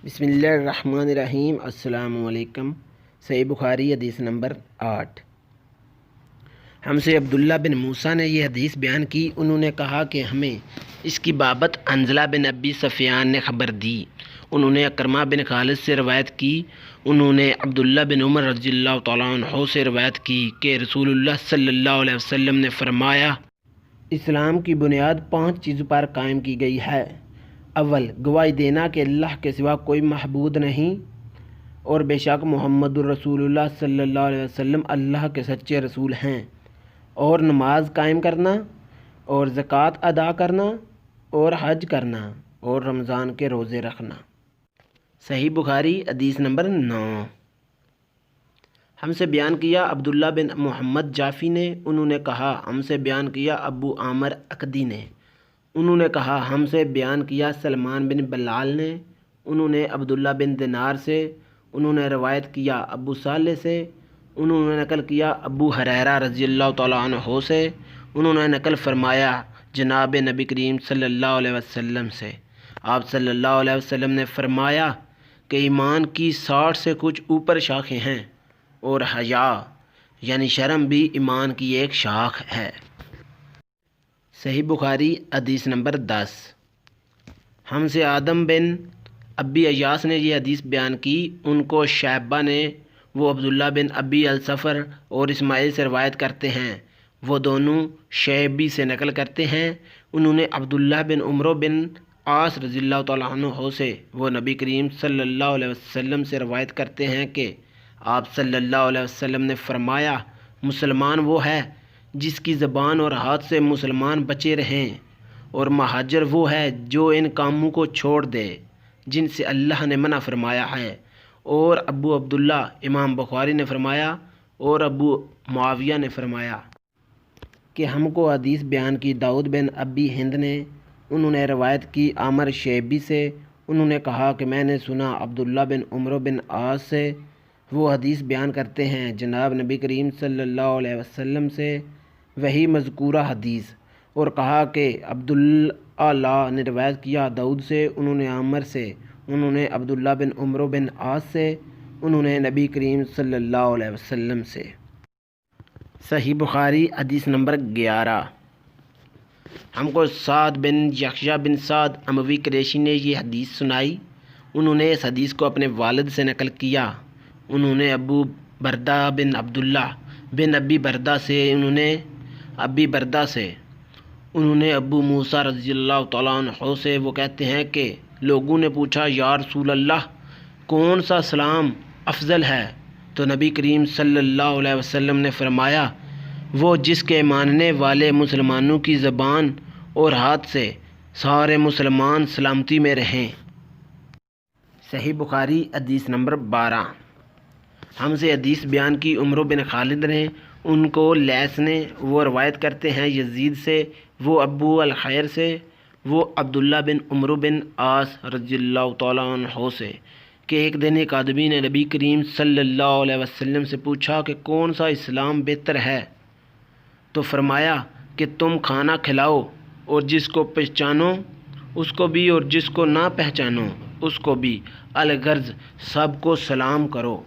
بسم اللہ الرحمن الرحیم۔ السلام علیکم۔ صحیح بخاری حدیث نمبر 8۔ ہم سے عبداللہ بن موسیٰ نے یہ حدیث بیان کی، انہوں نے کہا کہ ہمیں اس کی بابت حنظلہ بن ابی سفیان نے خبر دی، انہوں نے اکرمہ بن خالد سے روایت کی، انہوں نے عبداللہ بن عمر رضی اللہ تعالیٰ عنہ سے روایت کی کہ رسول اللہ صلی اللہ علیہ وسلم نے فرمایا، اسلام کی بنیاد 5 چیزوں پر قائم کی گئی ہے۔ اول، گواہی دینا کہ اللہ کے سوا کوئی معبود نہیں اور بے شک محمد الرسول اللہ صلی اللہ علیہ وسلم اللہ کے سچے رسول ہیں، اور نماز قائم کرنا اور زکوٰۃ ادا کرنا اور حج کرنا اور رمضان کے روزے رکھنا۔ صحیح بخاری حدیث نمبر 9۔ ہم سے بیان کیا عبداللہ بن محمد جعفی نے، انہوں نے کہا ہم سے بیان کیا ابو عامر عقدی نے، انہوں نے کہا ہم سے بیان کیا سلمان بن بلال نے، انہوں نے عبداللہ بن دینار سے، انہوں نے روایت کیا ابو صالح سے، انہوں نے نقل کیا ابو ہریرہ رضی اللہ تعالیٰ عنہ سے، انہوں نے نقل فرمایا جناب نبی کریم صلی اللہ علیہ وسلم سے، آپ صلی اللہ علیہ وسلم نے فرمایا کہ ایمان کی 60 سے کچھ اوپر شاخیں ہیں، اور حیا یعنی شرم بھی ایمان کی ایک شاخ ہے۔ صحیح بخاری حدیث نمبر 10۔ ہم سے آدم بن ابی ایاس نے یہ حدیث بیان کی، ان کو شعبہ نے، وہ عبداللہ بن ابی الصفر اور اسماعیل سے روایت کرتے ہیں، وہ دونوں شعبی سے نقل کرتے ہیں، انہوں نے عبداللہ بن عمرو بن عاص رضی اللہ تعالیٰ عنہ سے، وہ نبی کریم صلی اللہ علیہ وسلم سے روایت کرتے ہیں کہ آپ صلی اللہ علیہ وسلم نے فرمایا، مسلمان وہ ہے جس کی زبان اور ہاتھ سے مسلمان بچے رہیں، اور مہاجر وہ ہے جو ان کاموں کو چھوڑ دے جن سے اللہ نے منع فرمایا ہے۔ اور ابو عبداللہ امام بخاری نے فرمایا اور ابو معاویہ نے فرمایا کہ ہم کو حدیث بیان کی داؤد بن ابی ہند نے، انہوں نے روایت کی عامر شعبی سے، انہوں نے کہا کہ میں نے سنا عبداللہ بن عمرو بن عاص سے، وہ حدیث بیان کرتے ہیں جناب نبی کریم صلی اللہ علیہ وسلم سے وہی مذکورہ حدیث، اور کہا کہ عبداللہ نے روایت کیا داؤد سے، انہوں نے عامر سے، انہوں نے عبداللہ بن عمرو بن عاص سے، انہوں نے نبی کریم صلی اللہ علیہ وسلم سے۔ صحیح بخاری حدیث نمبر 11۔ ہم کو سعد بن یحییٰ بن سعد اموی قریشی نے یہ حدیث سنائی، انہوں نے اس حدیث کو اپنے والد سے نقل کیا، انہوں نے ابو بردہ بن عبداللہ بن ابی بردہ سے، انہوں نے ابی بردہ سے، انہوں نے ابو موسیٰ رضی اللہ تعالیٰ عنہ سے، وہ کہتے ہیں کہ لوگوں نے پوچھا یا رسول اللہ کون سا سلام افضل ہے؟ تو نبی کریم صلی اللہ علیہ وسلم نے فرمایا، وہ جس کے ماننے والے مسلمانوں کی زبان اور ہاتھ سے سارے مسلمان سلامتی میں رہیں۔ صحیح بخاری حدیث نمبر 12۔ ہم سے حدیث بیان کی عمرو بن خالد نے، ان کو لیث نے، وہ روایت کرتے ہیں یزید سے، وہ ابو الخیر سے، وہ عبداللہ بن عمرو بن عاص رضی اللہ تعالیٰ عنہ سے کہ ایک دن ایک آدمی نے نبی کریم صلی اللہ علیہ وسلم سے پوچھا کہ کون سا اسلام بہتر ہے؟ تو فرمایا کہ تم کھانا کھلاؤ اور جس کو پہچانو اس کو بھی اور جس کو نہ پہچانو اس کو بھی، الغرض سب کو سلام کرو۔